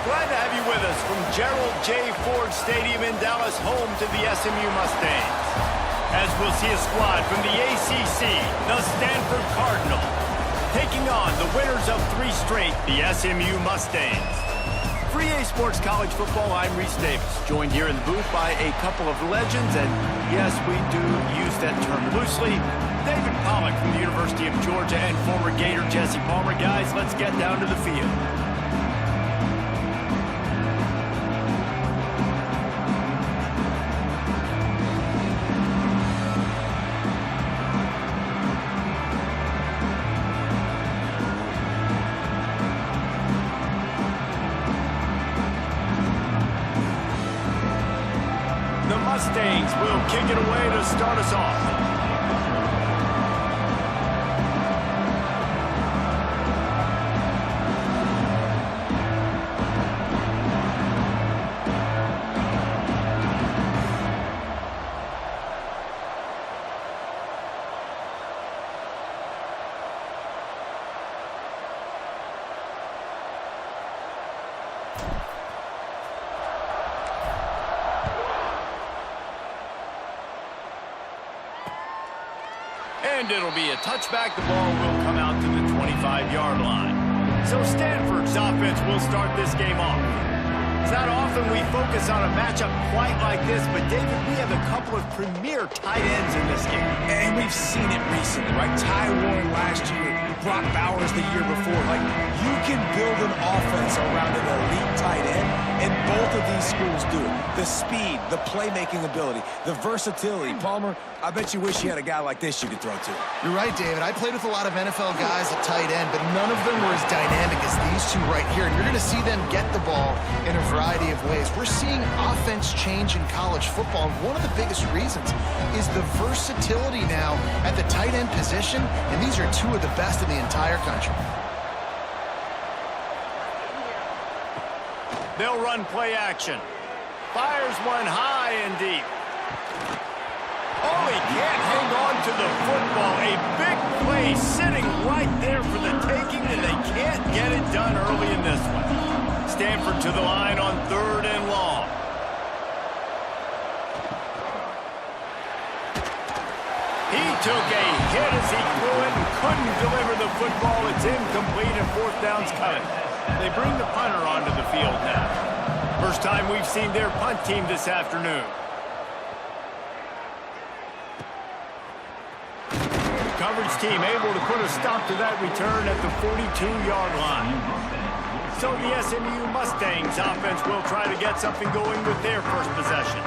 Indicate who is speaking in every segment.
Speaker 1: Glad to have you with us from Gerald J. Ford Stadium in Dallas, home to the SMU Mustangs. As we'll see a squad from the ACC, the Stanford Cardinal, taking on the winners of 3 straight, the SMU Mustangs. For EA Sports College Football, I'm Reese Davis, joined here in the booth by a couple of legends, and yes, we do use that term loosely. David Pollack from the University of Georgia and former Gator Jesse Palmer. Guys, let's get down to the field. The Mustangs will kick it away to start us off. And it'll be a touchback. The ball will come out to the 25-yard line. So Stanford's offense will start this game off. It's not often we focus on a matchup quite like this, but David, we have a couple of premier tight ends in this game.
Speaker 2: And we've seen it recently, right? Ty Warren last year, Brock Bowers the year before. Like, you can build an offense around an elite tight end, and both of these schools do it. The speed, the playmaking ability, the versatility. Palmer, I bet you wish you had a guy like this you could throw to.
Speaker 3: You're right, David. I played with a lot of NFL guys at tight end, but none of them were as dynamic as these two right here. And you're going to see them get the ball in a variety of ways. We're seeing offense change in college football, and one of the biggest reasons is the versatility now at the tight end position, and these are two of the best in the entire country.
Speaker 1: They'll run play action. Fires one high and deep. Oh, he can't hang on to the football. A big play sitting right there for the taking, and they can't get it done early in this one. Stanford to the line on 3rd and long. He took a hit as he threw it and couldn't deliver the football. It's incomplete and 4th down's coming. They bring the punter onto the field now. First time we've seen their punt team this afternoon. Coverage team able to put a stop to that return at the 42-yard line. So the SMU Mustangs offense will try to get something going with their first possession.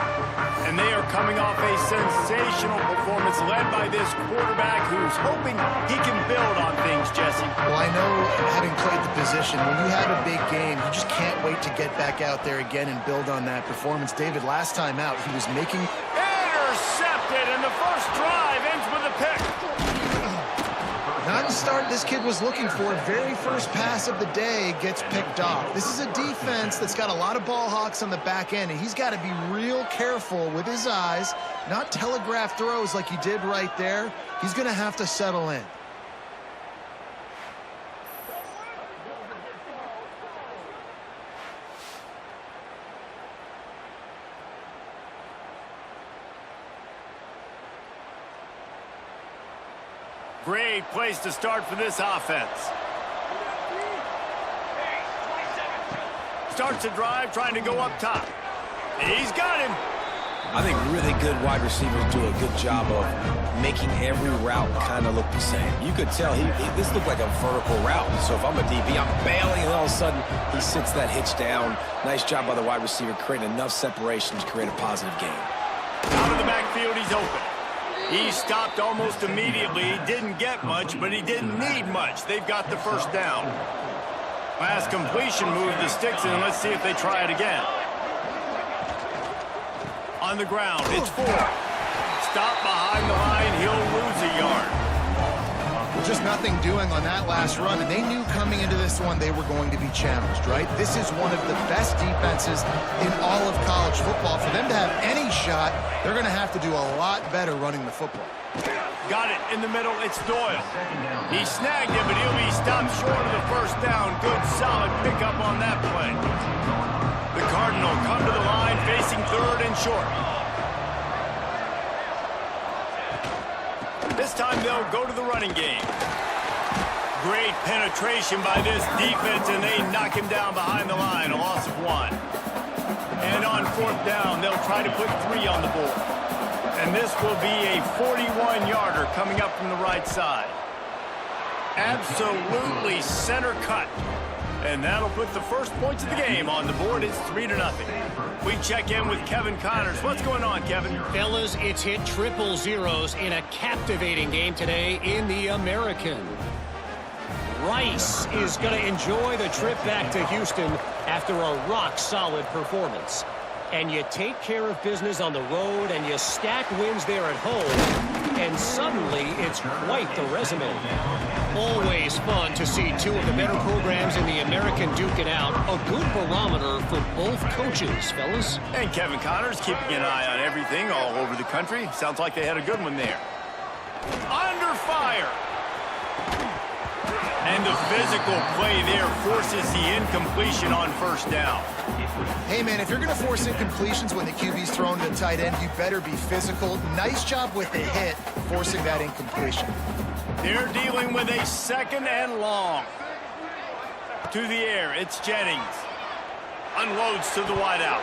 Speaker 1: And they are coming off a sensational performance led by this quarterback who's hoping he can build on things, Jesse.
Speaker 3: Well, I know, having played the position, when you have a big game, you just can't wait to get back out there again and build on that performance. David, last time out, he was making...
Speaker 1: Intercepted, and the first drive ends with a pick.
Speaker 3: Not the start this kid was looking for. Very first pass of the day gets picked off. This is a defense that's got a lot of ball hawks on the back end, and he's got to be real careful with his eyes, not telegraph throws like he did right there. He's going to have to settle in.
Speaker 1: Great place to start for this offense. Starts a drive trying to go up top. He's got him.
Speaker 2: I think really good wide receivers do a good job of making every route kind of look the same. You could tell this looked like a vertical route. So if I'm a DB, I'm bailing, and all of a sudden he sits that hitch down. Nice job by the wide receiver creating enough separation to create a positive gain.
Speaker 1: Out of the backfield, he's open. He stopped almost immediately. He didn't get much, but he didn't need much. They've got the first down. Pass completion, move the sticks in. Let's see if they try it again. On the ground, it's 4. Stop behind the line, he'll lose a yard.
Speaker 3: Just nothing doing on that last run, and they knew coming into this one they were going to be challenged, right? This is one of the best defenses in all of college football. For them to have any shot, they're going to have to do a lot better running the football.
Speaker 1: got it in the middle. It's Doyle. He snagged him, but he'll be stopped short of the first down. Good, solid pickup on that play. The Cardinal come to the line facing third and short. This time they'll go to the running game. Great penetration by this defense, and they knock him down behind the line, a loss of 1. And on fourth down, they'll try to put 3 on the board. And this will be a 41-yarder coming up from the right side. Absolutely center cut. And that'll put the first points of the game on the board. It's 3-0. We check in with Kevin Connors. What's going on, Kevin?
Speaker 4: Fellas, it's hit triple zeros in a captivating game today in the American. Rice is going to enjoy the trip back to Houston after a rock-solid performance. And you take care of business on the road and you stack wins there at home, and suddenly it's quite the resume. Always fun to see two of the better programs in the American duke it out. A good barometer for both coaches, fellas.
Speaker 1: And Kevin Connors keeping an eye on everything all over the country. Sounds like they had a good one there. Under fire. And the physical play there forces the incompletion on first down.
Speaker 3: Hey, man, if you're going to force incompletions when the QB's thrown to the tight end, you better be physical. Nice job with the hit, forcing that incompletion.
Speaker 1: They're dealing with a second and long. To the air, it's Jennings. Unloads to the wideout.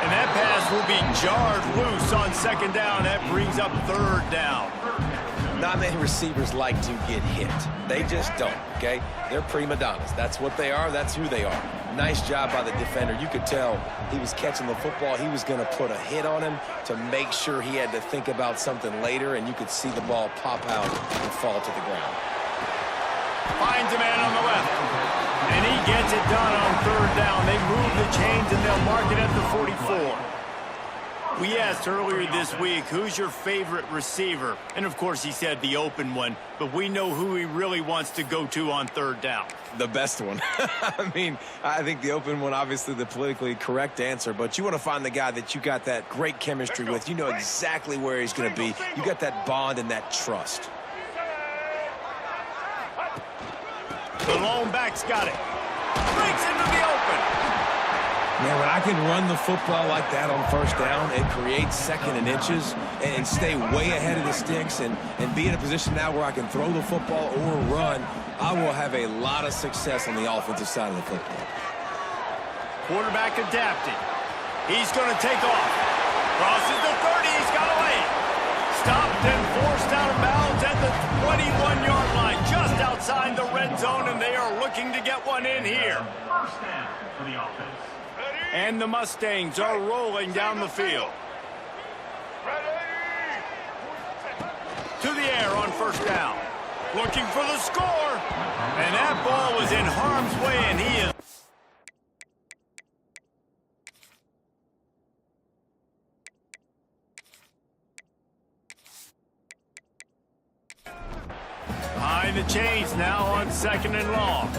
Speaker 1: And that pass will be jarred loose on second down. That brings up third down.
Speaker 5: Not many receivers like to get hit. They just don't, okay? They're prima donnas. That's what they are. That's who they are. Nice job by the defender. You could tell he was catching the football. He was going to put a hit on him to make sure he had to think about something later, and you could see the ball pop out and fall to the ground.
Speaker 1: Finds a man on the left. And he gets it done on third down. They move the chains, and they'll mark it at the 44. We asked earlier this week, who's your favorite receiver? And, of course, he said the open one, but we know who he really wants to go to on third down.
Speaker 5: The best one. I mean, I think the open one, obviously the politically correct answer, but you want to find the guy that you got that great chemistry with. You know exactly where he's going to be. You got that bond and that trust.
Speaker 1: The lone back's got it. Breaks into the open.
Speaker 5: Man, when I can run the football like that on first down, it creates second and inches and stay way ahead of the sticks and be in a position now where I can throw the football or run. I will have a lot of success on the offensive side of the football.
Speaker 1: Quarterback adapting. He's going to take off. Crosses the 30. He's got away. Stopped and forced out of bounds at the 21-yard line, just outside the red zone, and they are looking to get one in here.
Speaker 6: First down for the offense.
Speaker 1: And the Mustangs are rolling down the field. To the air on first down. Looking for the score. And that ball was in harm's way, and he is... Behind the chains now on second and long.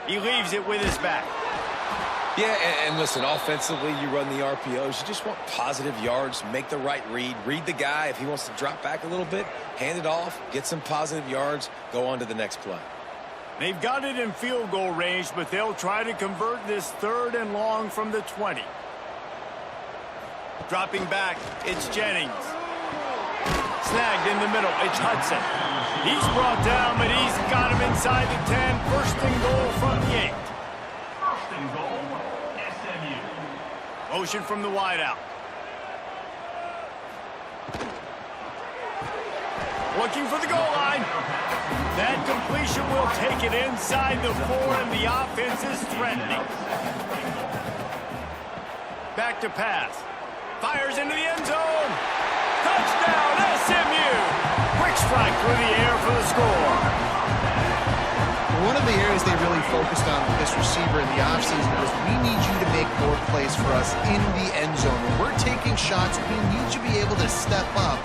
Speaker 1: He leaves it with his back.
Speaker 5: Yeah, and listen, offensively, you run the RPOs. You just want positive yards, make the right read the guy. If he wants to drop back a little bit, hand it off, get some positive yards, go on to the next play.
Speaker 1: They've got it in field goal range, but they'll try to convert this third and long from the 20. Dropping back, it's Jennings. Snagged in the middle, it's Hudson. He's brought down, but he's got him inside the 10. First and goal from the 8.
Speaker 6: First and goal, SMU.
Speaker 1: Motion from the wideout. Looking for the goal line. That completion will take it inside the 4, and the offense is threatening. Back to pass. Fires into the end zone. Touchdown, SMU. Quick strike through the air for the score.
Speaker 3: One of the areas they really focused on with this receiver in the offseason was we need you to make more plays for us in the end zone. When we're taking shots, we need you to be able to step up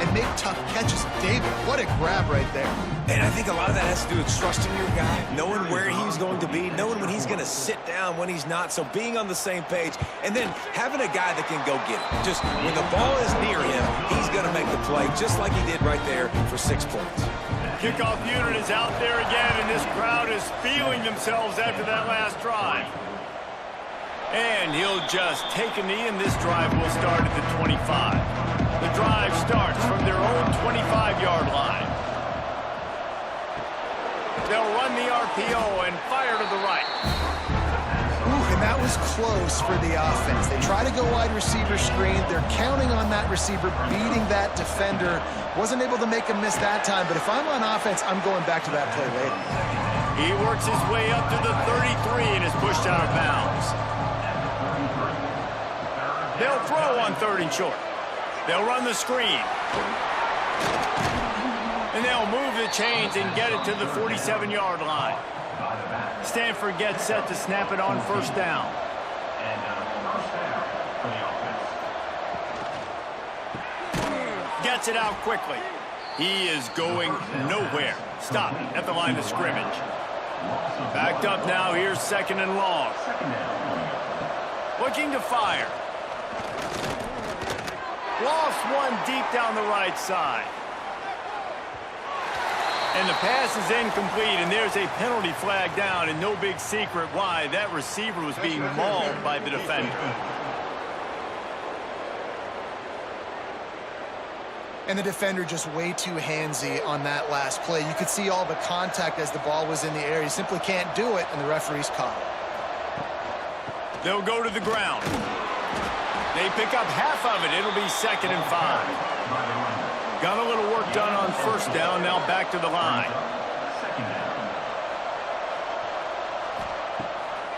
Speaker 3: and make tough catches. David, what a grab right there.
Speaker 2: And I think a lot of that has to do with trusting your guy, knowing where he's going to be, knowing when he's going to sit down, when he's not, so being on the same page, and then having a guy that can go get it. Just when the ball is near him, he's going to make the play, just like he did right there for 6 points.
Speaker 1: Kickoff unit is out there again, and this crowd is feeling themselves after that last drive. And he'll just take a knee, and this drive will start at the 25. The drive starts from their own 25-yard line. They'll run the RPO and fire to the right.
Speaker 3: Ooh, and that was close for the offense. They try to go wide receiver screen. They're counting on that receiver beating that defender. Wasn't able to make a miss that time, but if I'm on offense, I'm going back to that play later.
Speaker 1: He works his way up to the 33 and is pushed out of bounds. They'll throw on 3rd and short. They'll run the screen. And they'll move the chains and get it to the 47-yard line. Stanford gets set to snap it on 1st down. Gets it out quickly. He is going nowhere. Stop at the line of scrimmage. Backed up now. Here's 2nd and long. Looking to fire. Lost one deep down the right side. And the pass is incomplete, and there's a penalty flag down, and no big secret why. That receiver was being mauled by the defender.
Speaker 3: And the defender just way too handsy on that last play. You could see all the contact as the ball was in the air. He simply can't do it, and the referee's caught it.
Speaker 1: They'll go to the ground. They pick up half of it. It'll be 2nd and 5. Got a little work done on 1st down. Now back to the line.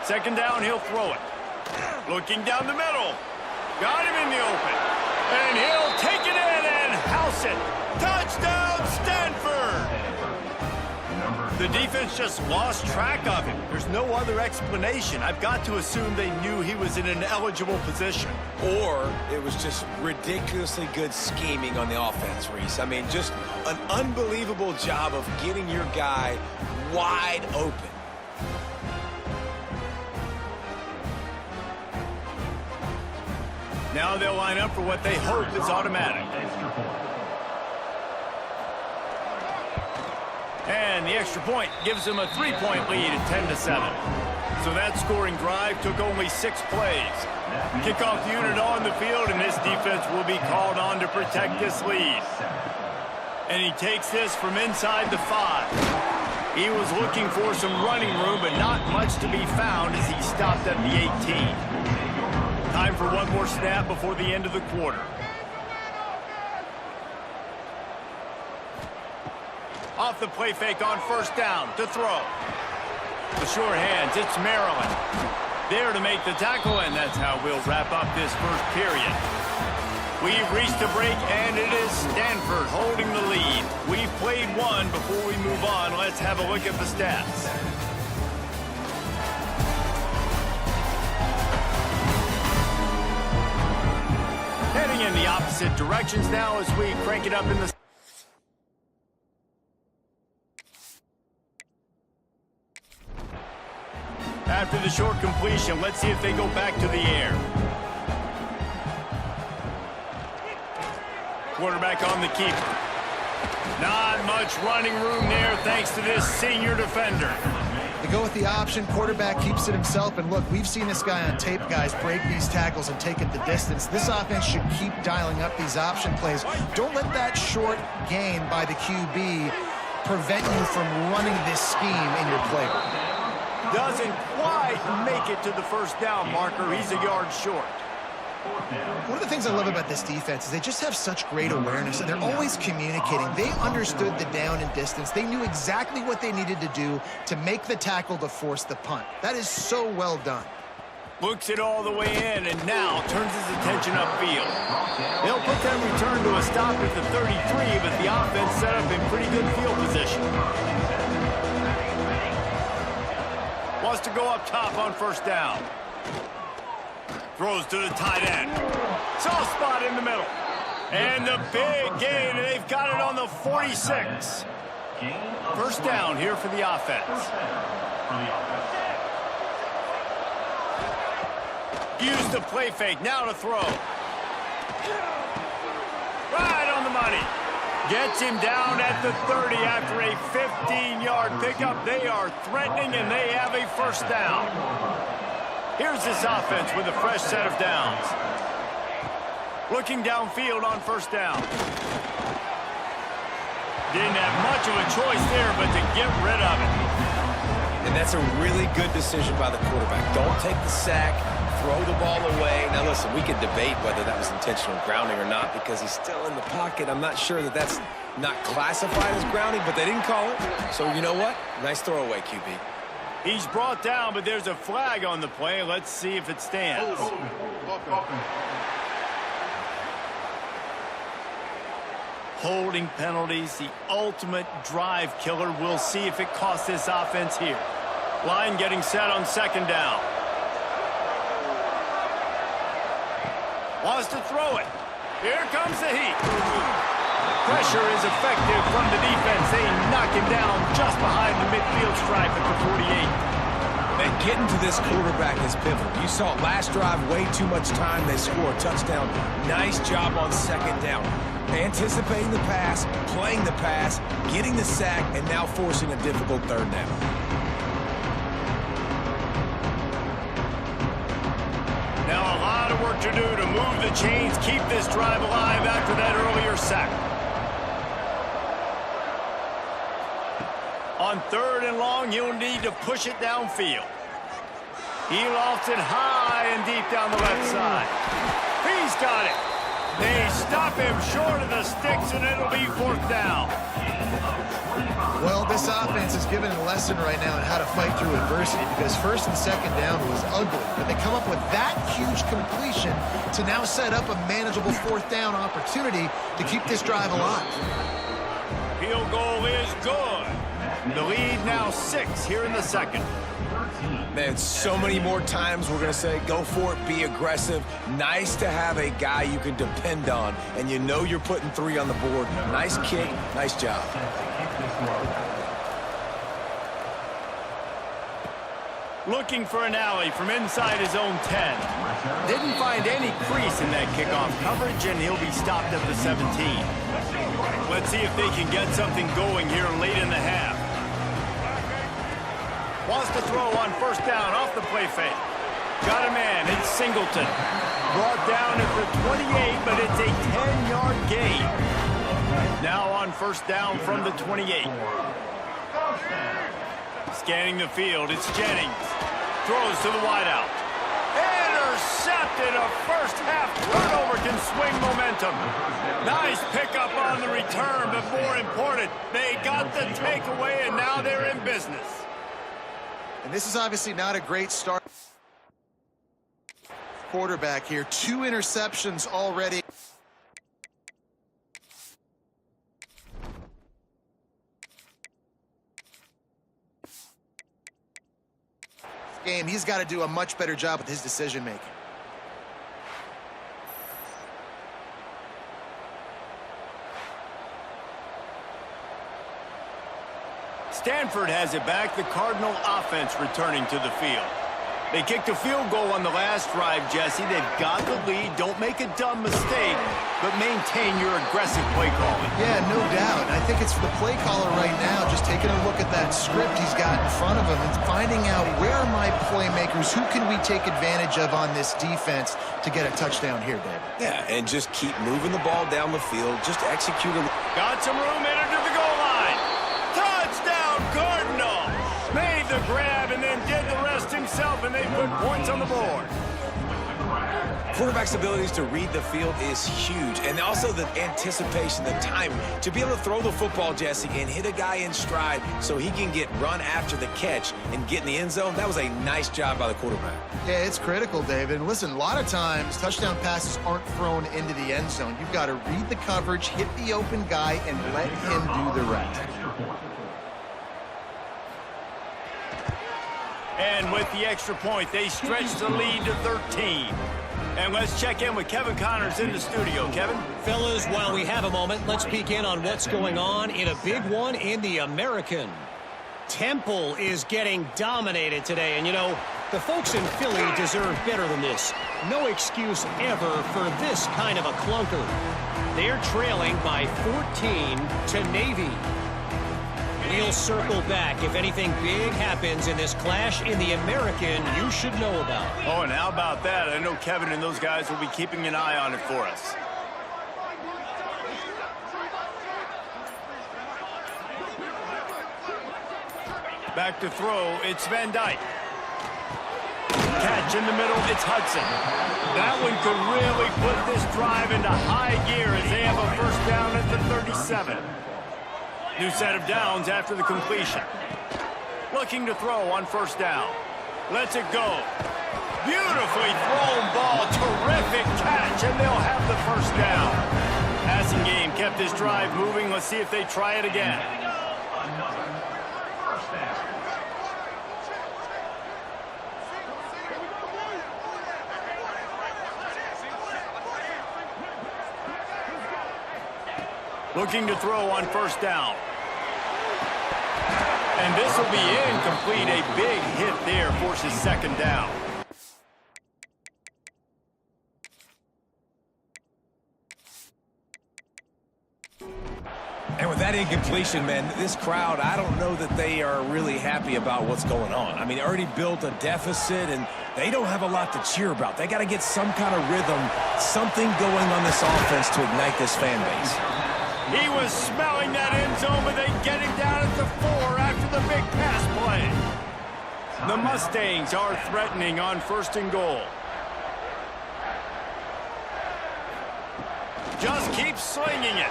Speaker 1: 2nd down, he'll throw it. Looking down the middle. Got him in the open. And he'll take it in and house it. Touchdown, Stanford! The defense just lost track of him. There's no other explanation. I've got to assume they knew he was in an eligible position.
Speaker 2: Or it was just ridiculously good scheming on the offense, Reese. I mean, just an unbelievable job of getting your guy wide open.
Speaker 1: Now they'll line up for what they hope is automatic. And the extra point gives them a 3-point lead at 10-7. So that scoring drive took only 6 plays. Kickoff unit on the field, and this defense will be called on to protect this lead. And he takes this from inside the 5. He was looking for some running room, but not much to be found as he stopped at the 18. Time for one more snap before the end of the quarter. Off the play fake on 1st down to throw. The short hands, it's Maryland. There to make the tackle, and that's how we'll wrap up this 1st period. We've reached a break, and it is Stanford holding the lead. We've played one. Before we move on, let's have a look at the stats. Heading in the opposite directions now as we crank it up in the... After the short completion, let's see if they go back to the air. Quarterback on the keeper. Not much running room there thanks to this senior defender.
Speaker 3: They go with the option. Quarterback keeps it himself. And look, we've seen this guy on tape, guys, break these tackles and take it the distance. This offense should keep dialing up these option plays. Don't let that short gain by the QB prevent you from running this scheme in your playbook.
Speaker 1: Doesn't quite make it to the 1st down marker. He's a yard short.
Speaker 3: One of the things I love about this defense is they just have such great awareness, and they're always communicating. They understood the down and distance. They knew exactly what they needed to do to make the tackle to force the punt. That is so well done.
Speaker 1: Looks it all the way in, and now turns his attention upfield. They'll put that return to a stop at the 33, but the offense set up in pretty good field position. Wants to go up top on 1st down. Throws to the tight end. Soft spot in the middle. And the big gain, and they've got it on the 46. First down here for the offense. Use the play fake, now to throw. Right on the money. Gets him down at the 30 after a 15-yard pickup. They are threatening, and they have a first down. Here's this offense with a fresh set of downs. Looking downfield on first down. Didn't have much of a choice there, but to get rid of it.
Speaker 5: And that's a really good decision by the quarterback. Don't take the sack, throw the ball away. Now, listen, we can debate whether that was intentional grounding or not because he's still in the pocket. I'm not sure that that's not classified as grounding, but they didn't call it. So, you know what? Nice throwaway, QB.
Speaker 1: He's brought down, but there's a flag on the play. Let's see if it stands. Holding penalties, the ultimate drive killer. We'll see if it costs this offense here. Line getting set on second down. Wants to throw it. Here comes the heat. Pressure is effective from the defense. They knock him down just behind the midfield stripe at the 48.
Speaker 5: And getting to this quarterback is pivotal. You saw it last drive, way too much time. They score a touchdown. Nice job on second down. Anticipating the pass, playing the pass, getting the sack, and now forcing a difficult third down.
Speaker 1: Now a lot of work to do to move the chains, keep this drive alive after that earlier sack. On third and long, he'll need to push it downfield. He lofts it high and deep down the left side. He's got it. They stop him short of the sticks, and it'll be fourth down.
Speaker 3: Well, this offense is given a lesson right now on how to fight through adversity because first and second down was ugly, but they come up with that huge completion to now set up a manageable fourth down opportunity to keep this drive alive.
Speaker 1: Field goal is good. The lead now 6 here in the second.
Speaker 5: Man, so many more times we're going to say, go for it, be aggressive. Nice to have a guy you can depend on, and you know you're putting 3 on the board. Nice kick, nice job.
Speaker 1: Looking for an alley from inside his own 10. Didn't find any crease in that kickoff coverage, and he'll be stopped at the 17. Let's see if they can get something going here late in the half. Wants to throw on first down off the play fake. Got a man, it's Singleton. Brought down at the 28, but it's a 10-yard gain. Now on first down from the 28. Scanning the field, it's Jennings. Throws to the wideout. Intercepted. A first half turnover can swing momentum. Nice pickup on the return, but more important, they got the takeaway, and now they're in business.
Speaker 3: And this is obviously not a great start. Quarterback here, 2 interceptions already. Game, he's got to do a much better job with his decision making.
Speaker 1: Stanford has it back. The Cardinal offense returning to the field. They kicked a field goal on the last drive, Jesse. They've got the lead. Don't make a dumb mistake, but maintain your aggressive play calling.
Speaker 3: Yeah, no doubt. And I think it's for the play caller right now, just taking a look at that script he's got in front of him and finding out where are my playmakers, who can we take advantage of on this defense to get a touchdown here, David.
Speaker 5: Yeah, and just keep moving the ball down the field. Just execute it.
Speaker 1: Got some room, entered to the goal line. Touchdown, Cardinal! Made the grab and then did the rest himself, and they put points on the board.
Speaker 5: Quarterback's abilities to read the field is huge, and also the anticipation, the timing. To be able to throw the football, Jesse, and hit a guy in stride so he can get run after the catch and get in the end zone, that was a nice job by the quarterback.
Speaker 3: Yeah, it's critical, David. And listen, a lot of times, touchdown passes aren't thrown into the end zone. You've got to read the coverage, hit the open guy, and let him do the rest.
Speaker 1: And with the extra point, they stretch the lead to 13. And let's check in with Kevin Connors in the studio. Kevin?
Speaker 4: Fellas, while we have a moment, let's peek in on what's going on in a big one in the American. Temple is getting dominated today, and you know, the folks in Philly deserve better than this. No excuse ever for this kind of a clunker. They're trailing by 14 to Navy. We'll circle back if anything big happens in this clash in the American you should know about.
Speaker 1: Oh, and how about that? I know Kevin and those guys will be keeping an eye on it for us. Back to throw, it's Van Dyke. Catch in the middle, it's Hudson. That one could really put this drive into high gear as they have a first down at the 37. New set of downs after the completion. Looking to throw on first down. Lets it go. Beautifully thrown ball. Terrific catch, and they'll have the first down. Passing game kept this drive moving. Let's see if they try it again. Looking to throw on first down. And this will be incomplete. A big hit there forces second down.
Speaker 5: And with that incompletion, man, this crowd, I don't know that they are really happy about what's going on. I mean, they already built a deficit, and they don't have a lot to cheer about. They got to get some kind of rhythm, something going on this offense to ignite this fan base.
Speaker 1: He was smelling that end zone, but they get him down at the 4 after the big pass play. The Mustangs are threatening on first and goal. Just keep slinging it.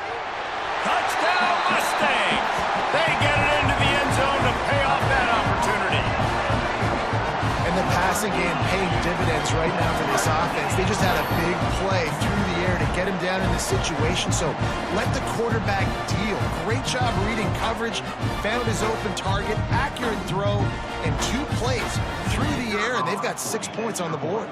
Speaker 1: Touchdown, Mustangs! They get it into the end zone to pay off that opportunity.
Speaker 3: And the passing game paying dividends right now for this offense. They just had a big play through the air to get him down in this situation. So let the quarterback deal. Great job reading coverage, found his open target, accurate throw, and 2 plays through the air, and they've got 6 points on the board.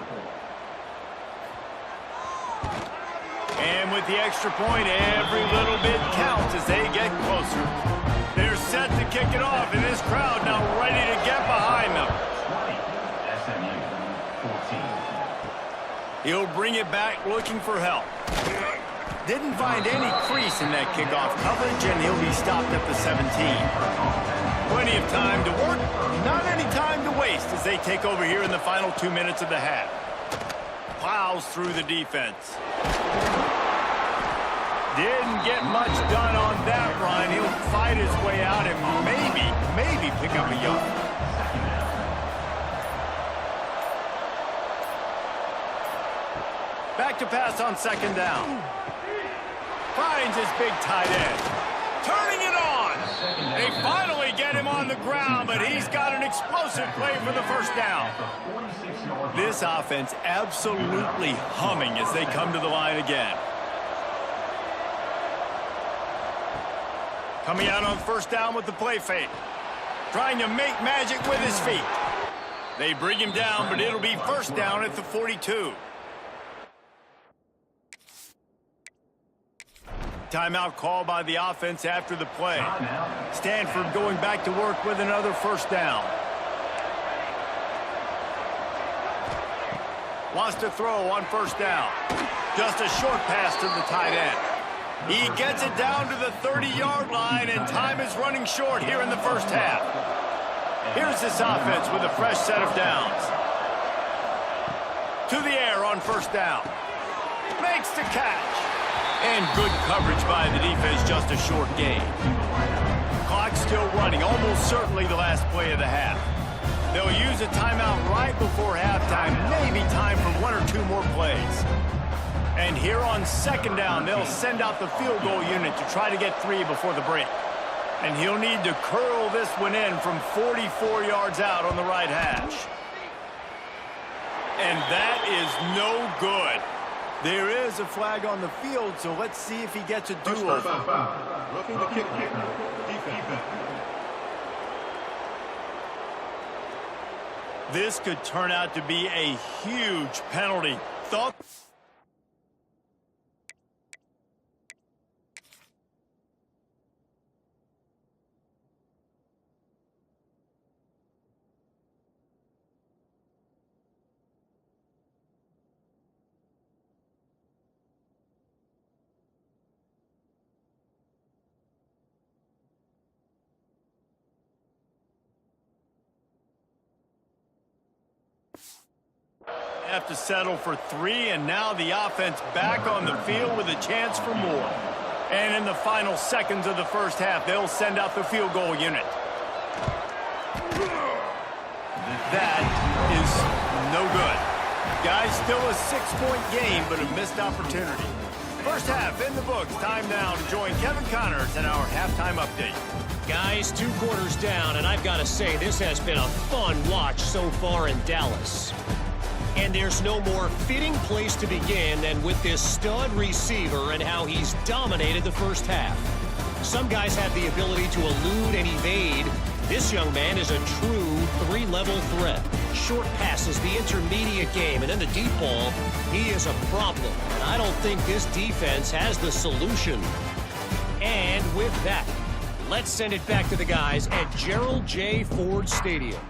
Speaker 1: And with the extra point, every little bit counts as they get closer. They're set to kick it off, and this crowd now ready to get behind them. He'll bring it back looking for help. Didn't find any crease in that kickoff coverage, and he'll be stopped at the 17. Plenty of time to work, not any time to waste as they take over here in the final 2 minutes of the half. Plows through the defense. Didn't get much done on that run. He'll fight his way out and maybe pick up a yard. Back to pass on second down. Finds his big tight end. Turning it on. They finally get him on the ground, but he's got an explosive play for the first down. This offense absolutely humming as they come to the line again. Coming out on first down with the play fake. Trying to make magic with his feet. They bring him down, but it'll be first down at the 42. Timeout called by the offense after the play. Stanford going back to work with another first down. Wants to throw on first down. Just a short pass to the tight end. He gets it down to the 30-yard line, and time is running short here in the first half. Here's this offense with a fresh set of downs. To the air on first down. Makes the catch. And good coverage by the defense, just a short gain. Clock still running, almost certainly the last play of the half. They'll use a timeout right before halftime, maybe time for 1 or 2 more plays. And here on second down, they'll send out the field goal unit to try to get 3 before the break. And he'll need to curl this one in from 44 yards out on the right hash. And that is no good. There is a flag on the field, so let's see if he gets a do-over.
Speaker 6: Looking to kick defense.
Speaker 1: This could turn out to be a huge penalty Thought. Have to settle for 3, and now the offense back on the field with a chance for more. And in the final seconds of the first half, they'll send out the field goal unit. That is no good. Guys, still a 6-point game, but a missed opportunity. First half in the books. Time now to join Kevin Connors in our halftime update.
Speaker 4: Guys, 2 quarters down, and I've got to say, this has been a fun watch so far in Dallas. And there's no more fitting place to begin than with this stud receiver and how he's dominated the first half. Some guys have the ability to elude and evade. This young man is a true 3-level threat. Short passes, the intermediate game, and then the deep ball, he is a problem. And I don't think this defense has the solution. And with that, let's send it back to the guys at Gerald J. Ford Stadium.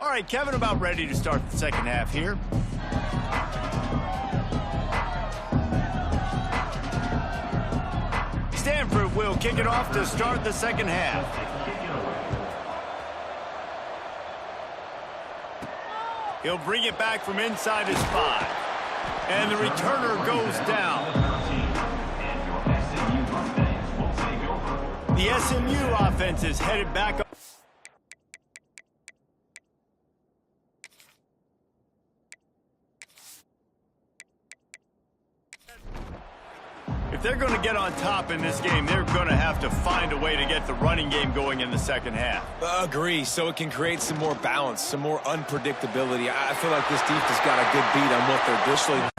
Speaker 1: All right, Kevin, about ready to start the second half here. Stanford will kick it off to start the second half. He'll bring it back from inside his 5. And the returner goes down. The SMU offense is headed back up. If they're going to get on top in this game, they're going to have to find a way to get the running game going in the second half.
Speaker 5: Agree, so it can create some more balance, some more unpredictability. I feel like this defense got a good beat on what they're dishes.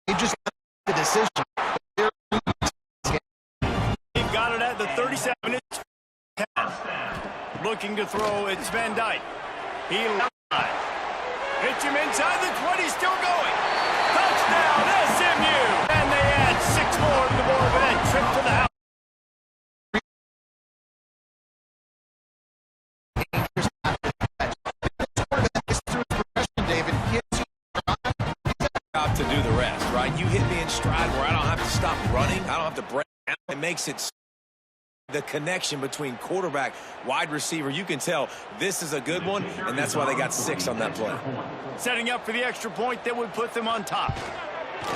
Speaker 3: They just the decision.
Speaker 1: They've got it at the 37 minutes. Looking to throw, it's Van Dyke. He hits him inside the 20, still going. Touchdown, SMU! And they add 6 more to the board with that trip to the house.
Speaker 3: David,
Speaker 5: Job to do the rest, right? You hit me in stride where I don't have to stop running. I don't have to break down. It makes it the connection between quarterback, wide receiver. You can tell this is a good one, and that's why they got 6 on that play.
Speaker 1: Setting up for the extra point that would put them on top.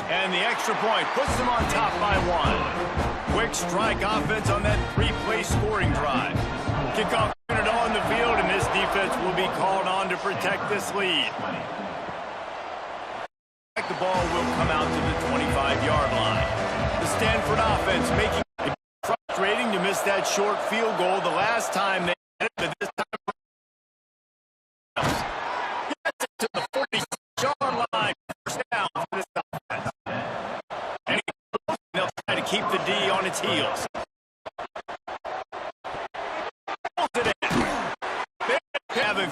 Speaker 1: And the extra point puts them on top by 1. Quick strike offense on that 3-play scoring drive. Kickoff unit on the field, and this defense will be called on to protect this lead. The ball will come out to the 25-yard line. The Stanford offense making it frustrating to miss that short field goal the last time they had it, but this time gets it to the 40-yard line. First down for this offense. And they'll try to keep the D on its heels. Having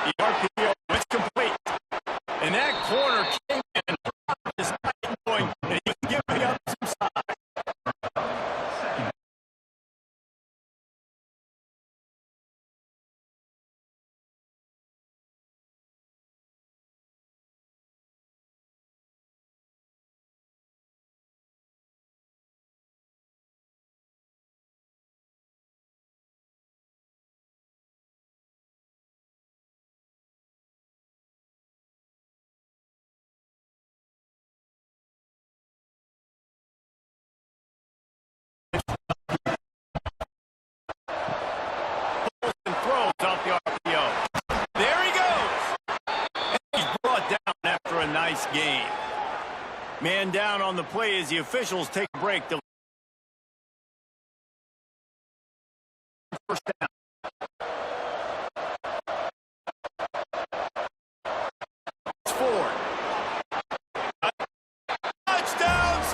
Speaker 1: the RPO is complete. And that corner came in despite going, and he's giving up some size. And throws off the RPO. There he goes. And he's brought down after a nice game. Man down on the play as the officials take a break. The first down. It's Ford. Touchdown,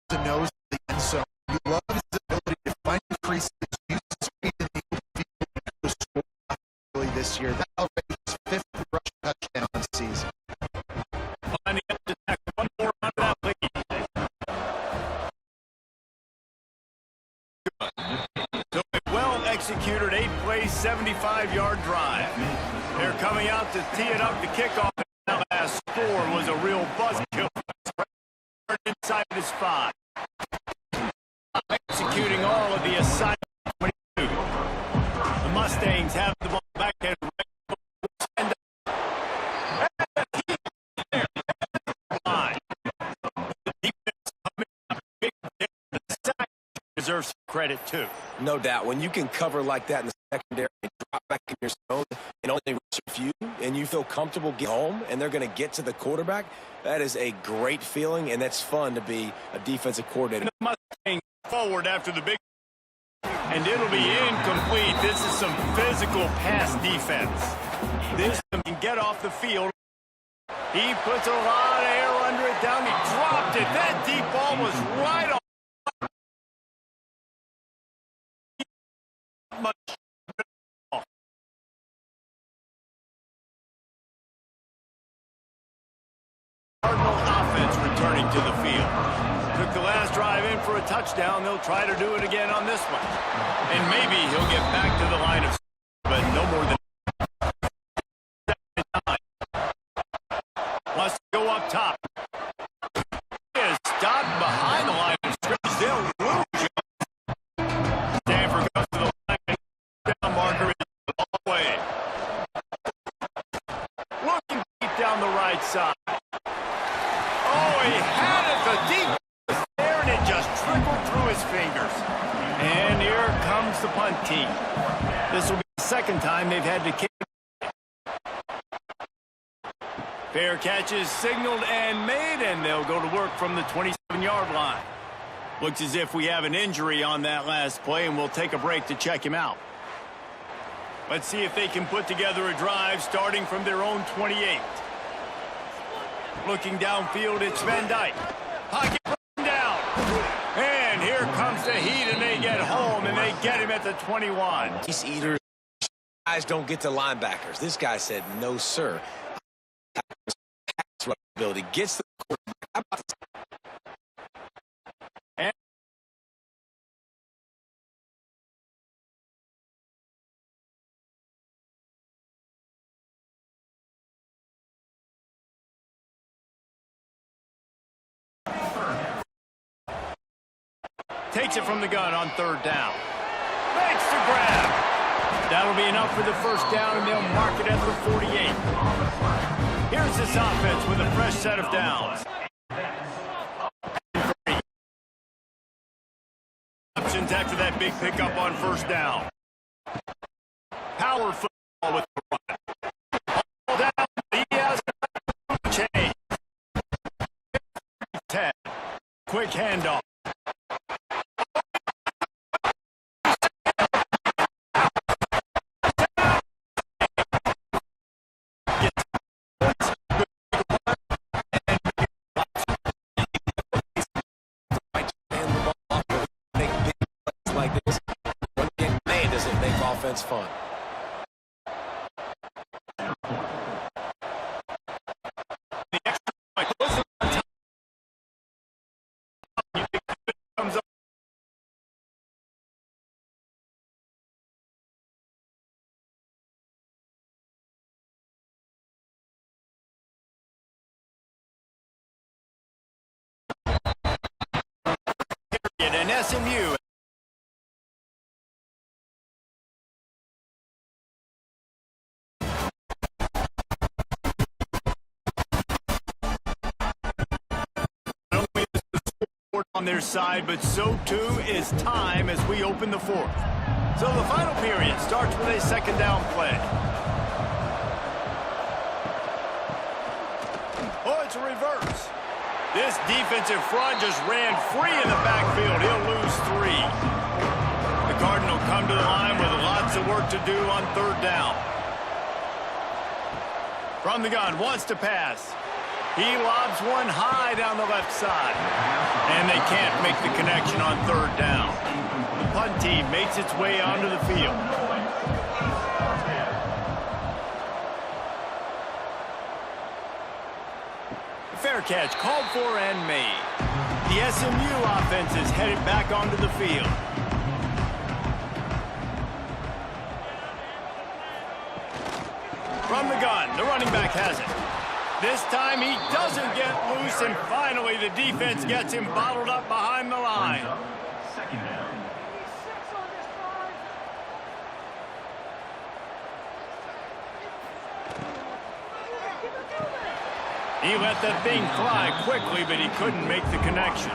Speaker 3: the nose of the end zone. You love his ability to find creases, use his speed in the open field to score this year. That already is 5th rush touchdown this season.
Speaker 1: Lining up to tack one more out of that lead. So a well-executed 8-play, 75-yard drive. They're coming out to tee it up to kickoff. That last score was a real buzzkill. Inside his 5. Executing all of the assignments. The Mustangs have the ball back and deserves credit too.
Speaker 5: No doubt. When you can cover like that in the secondary and drop back in your zone and only reach a few, and you feel comfortable getting home, and they're going to get to the quarterback, that is a great feeling, and that's fun to be a defensive coordinator.
Speaker 1: The Mustangs forward after the big, and it'll be incomplete. This is some physical pass defense. This can get off the field. He puts a lot of air under it down. He dropped it. That deep ball was right on. Much returning to the field. Took the last drive in for a touchdown. They'll try to do it again on this one. And maybe he'll get back to the line of scrimmage, but no more than 7. Wants to go up top. He is stopped behind the line of scrimmage. They'll lose him. Stanford goes to the line. Down marker is all the way. Looking deep down the right side. Oh, he had it. The deep was there, and it just trickled through his fingers. And here comes the punt team. This will be the second time they've had to kick. Fair catch is signaled and made, and they'll go to work from the 27-yard line. Looks as if we have an injury on that last play, and we'll take a break to check him out. Let's see if they can put together a drive starting from their own 28. Looking downfield, it's Van Dyke. Pocket down. And here comes the heat, and they get home, and they get him at the 21.
Speaker 5: These eaters, guys don't get to linebackers. This guy said, no, sir. Ability gets the quarterback.
Speaker 1: Takes it from the gun on third down. Makes the grab. That'll be enough for the first down, and they'll mark it at the 48. Here's this offense with a fresh set of downs. Options after that big pickup on first down. Power football with the run. All down, he has a change. 10. Quick handoff.
Speaker 5: Fun.
Speaker 1: And SMU. On their side, but so too is time as we open the fourth. So the final period starts with a second down play. Oh, it's a reverse. This defensive front just ran free in the backfield. He'll lose 3. The Cardinal come to the line with lots of work to do on third down. From the gun, wants to pass. He lobs one high down the left side. And they can't make the connection on third down. The punt team makes its way onto the field. Fair catch called for and made. The SMU offense is headed back onto the field. From the gun, the running back has it. This time he doesn't get loose, and finally the defense gets him bottled up behind the line. He let that thing fly quickly, but he couldn't make the connection.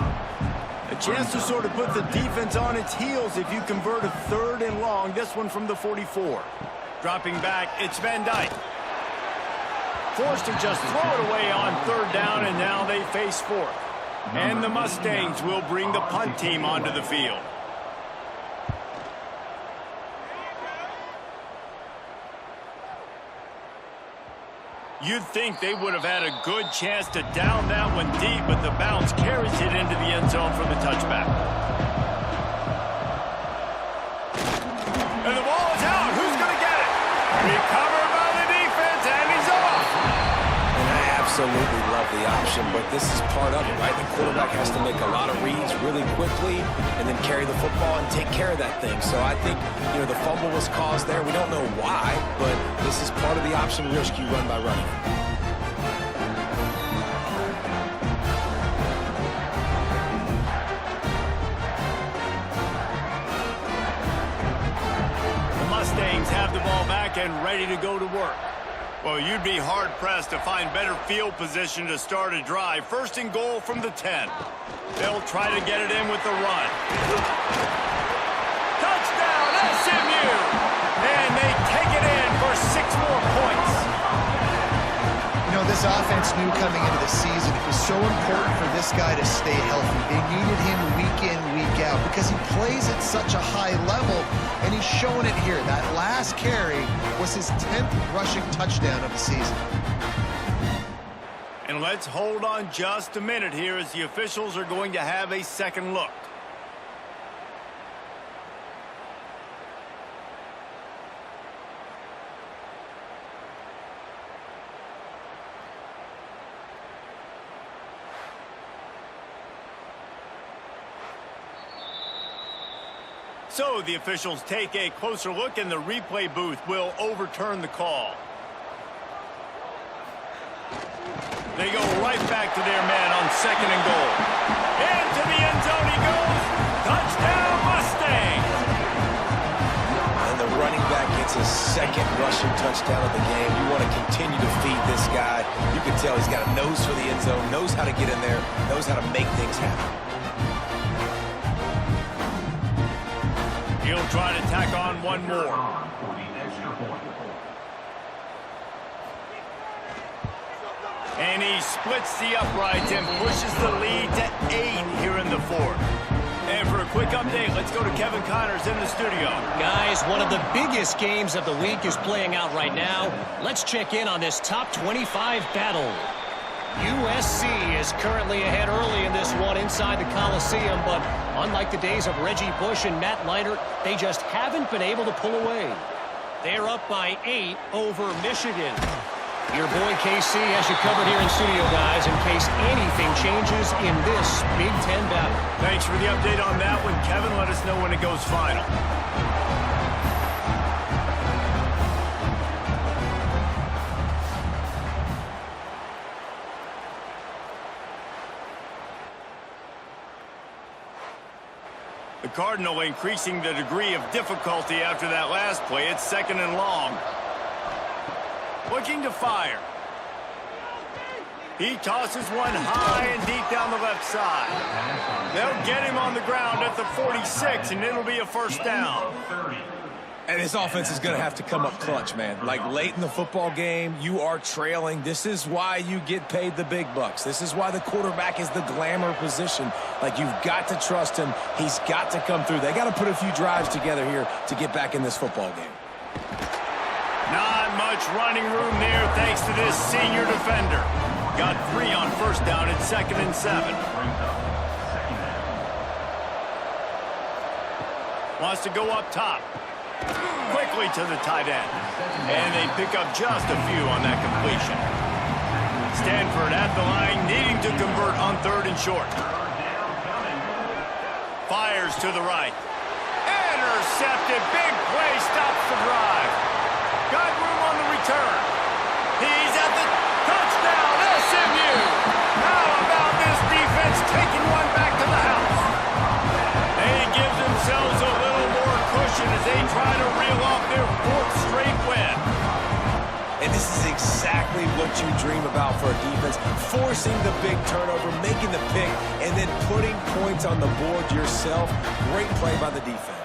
Speaker 1: A chance to sort of put the defense on its heels if you convert a third and long. This one from the 44. Dropping back, it's Van Dyke. Forced to just throw it away on third down, and now they face fourth. And the Mustangs will bring the punt team onto the field. You'd think they would have had a good chance to down that one deep, but the bounce carries it into the end zone for the touchback. And the ball is out. Who's going to get it? Recovered by the defense, and he's off.
Speaker 5: And I absolutely love the option. option, but this is part of it, right? The quarterback has to make a lot of reads really quickly and then carry the football and take care of that thing. So I think, the fumble was caused there. We don't know why, but this is part of the option risk you run by running.
Speaker 1: Mustangs have the ball back and ready to go to work. Well, you'd be hard-pressed to find better field position to start a drive. First and goal from the 10. They'll try to get it in with the run. Touchdown, SMU! And they take it in for 6 more points.
Speaker 3: This offense knew coming into the season it was so important for this guy to stay healthy. They needed him week in, week out because he plays at such a high level, and he's showing it here. That last carry was his 10th rushing touchdown of the season.
Speaker 1: And let's hold on just a minute here as the officials are going to have a second look. So the officials take a closer look, and the replay booth will overturn the call. They go right back to their man on second and goal. Into the end zone he goes. Touchdown, Mustang!
Speaker 5: And the running back gets his second rushing touchdown of the game. You want to continue to feed this guy. You can tell he's got a nose for the end zone, knows how to get in there, knows how to make things happen.
Speaker 1: He'll try to tack on one more. And he splits the uprights and pushes the lead to 8 here in the fourth. And for a quick update, let's go to Kevin Connors in the studio.
Speaker 4: Guys, one of the biggest games of the week is playing out right now. Let's check in on this top 25 battle. USC is currently ahead early in this one inside the Coliseum, but unlike the days of Reggie Bush and Matt Leinart, they just haven't been able to pull away. They're up by 8 over Michigan. Your boy KC has you covered here in studio, guys, in case anything changes in this Big Ten battle.
Speaker 1: Thanks for the update on that one, Kevin. Let us know when it goes final. The Cardinal increasing the degree of difficulty after that last play. It's second and long. Looking to fire. He tosses one high and deep down the left side. They'll get him on the ground at the 46, and it'll be a first down.
Speaker 5: And this offense is going to have to come up clutch, man. Like late in the football game, you are trailing. This is why you get paid the big bucks. This is why the quarterback is the glamour position. Like, you've got to trust him. He's got to come through. They got to put a few drives together here to get back in this football game.
Speaker 1: Not much running room there thanks to this senior defender. Got 3 on first down at second and 7. Wants to go up top. Quickly to the tight end. And they pick up just a few on that completion. Stanford at the line, needing to convert on 3rd and short. Fires to the right. Intercepted. Big play stops the drive. Got room on the return. He's at the touchdown, SMU. How about this defense taking one back to the house? They give themselves a little more cushion as they try to reel off their 4th straight win.
Speaker 5: And this is exactly what you dream about for a defense. Forcing the big turnover, making the pick, and then putting points on the board yourself. Great play by the defense.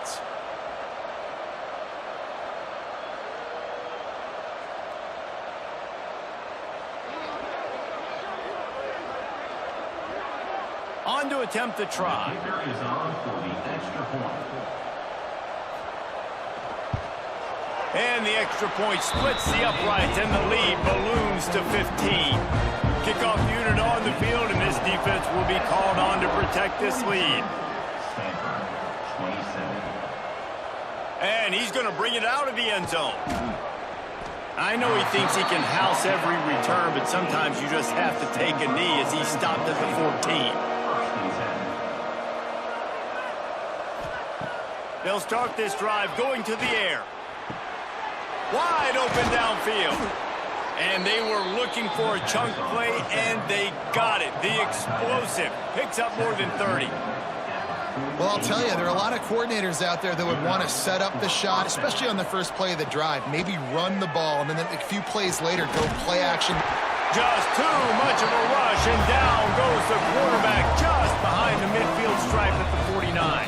Speaker 1: On to attempt the try.
Speaker 6: Is on for the extra point.
Speaker 1: And the extra point splits the uprights, and the lead balloons to 15. Kickoff unit on the field, and this defense will be called on to protect this lead.
Speaker 6: Stanford, 27.
Speaker 1: And he's going to bring it out of the end zone. I know he thinks he can house every return, but sometimes you just have to take a knee as he's stopped at the 14. They'll start this drive going to the air. Wide open downfield. And they were looking for a chunk play, and they got it. The explosive picks up more than 30.
Speaker 3: Well, I'll tell you, there are a lot of coordinators out there that would want to set up the shot, especially on the first play of the drive. Maybe run the ball, and then a few plays later, go play action.
Speaker 1: Just too much of a rush, and down goes the quarterback just behind the midfield stripe at the 49.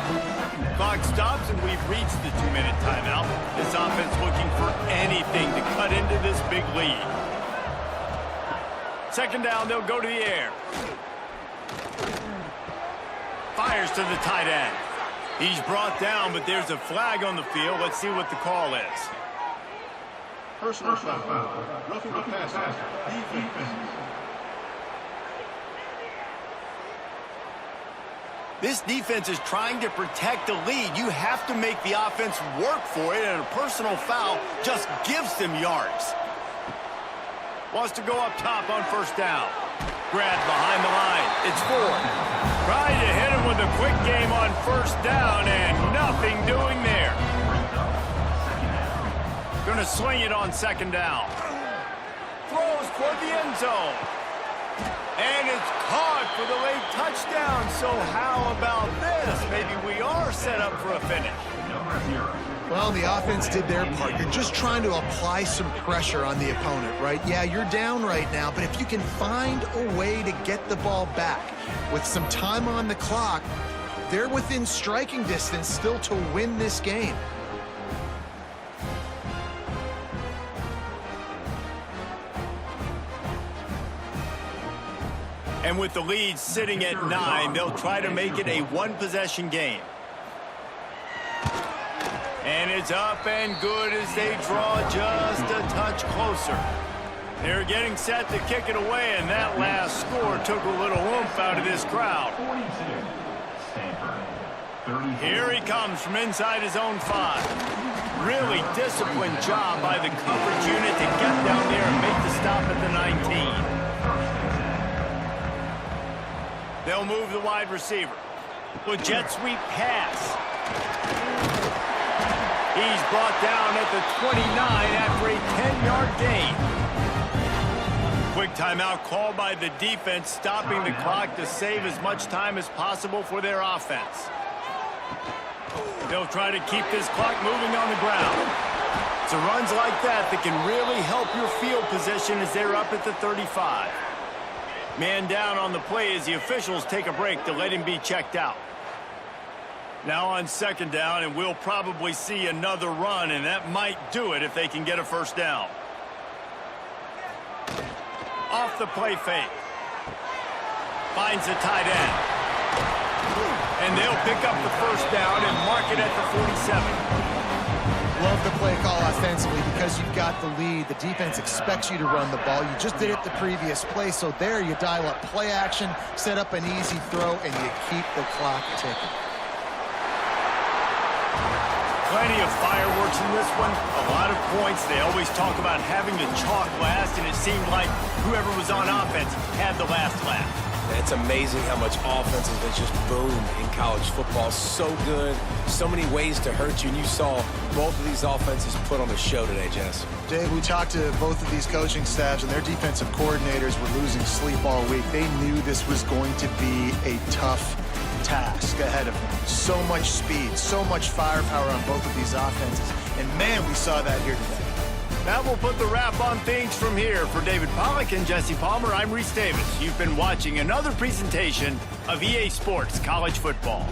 Speaker 1: Clock stops, and we've reached the 2-minute timeout. This offense looking for anything to cut into this big lead. Second down, they'll go to the air. Fires to the tight end. He's brought down, but there's a flag on the field. Let's see what the call is.
Speaker 6: Personal foul. Roughing the passer. Defense.
Speaker 1: This defense is trying to protect the lead. You have to make the offense work for it, and a personal foul just gives them yards. Wants to go up top on first down. Grabbed behind the line. It's 4. Trying to hit him with a quick game on first down, and nothing doing there. Going to sling it on second down. Throws toward the end zone. And it's caught for the late touchdown. So how about this? Maybe we are set up for a finish.
Speaker 3: Well, the offense did their part. You're just trying to apply some pressure on the opponent, right? Yeah, you're down right now, but if you can find a way to get the ball back with some time on the clock, they're within striking distance still to win this game.
Speaker 1: And with the lead sitting at 9, they'll try to make it a one-possession game. And it's up and good as they draw just a touch closer. They're getting set to kick it away, and that last score took a little oomph out of this crowd. Here he comes from inside his own 5. Really disciplined job by the coverage unit to get down there and make the stop at the 19. They'll move the wide receiver. With jet sweep pass. He's brought down at the 29 after a 10-yard gain. Quick timeout called by the defense, stopping the clock to save as much time as possible for their offense. They'll try to keep this clock moving on the ground. It's runs like that that can really help your field position as they're up at the 35. Man down on the play as the officials take a break to let him be checked out. Now on second down, and we'll probably see another run, and that might do it if they can get a first down. Off the play fake. Finds the tight end. And they'll pick up the first down and mark it at the 47.
Speaker 3: Love the play call offensively because you've got the lead. The defense expects you to run the ball. You just did it the previous play, so there you dial up play action, set up an easy throw, and you keep the clock ticking.
Speaker 1: Plenty of fireworks in this one. A lot of points. They always talk about having to chalk last, and it seemed like whoever was on offense had the last laugh.
Speaker 5: It's amazing how much offense has just boomed in college football. So good, so many ways to hurt you, and you saw both of these offenses put on a show today, Jess.
Speaker 3: Dave, we talked to both of these coaching staffs, and their defensive coordinators were losing sleep all week. They knew this was going to be a tough task ahead of them. So much speed, so much firepower on both of these offenses, and man, we saw that here today.
Speaker 1: That will put the wrap on things from here. For David Pollack and Jesse Palmer, I'm Reese Davis. You've been watching another presentation of EA Sports College Football.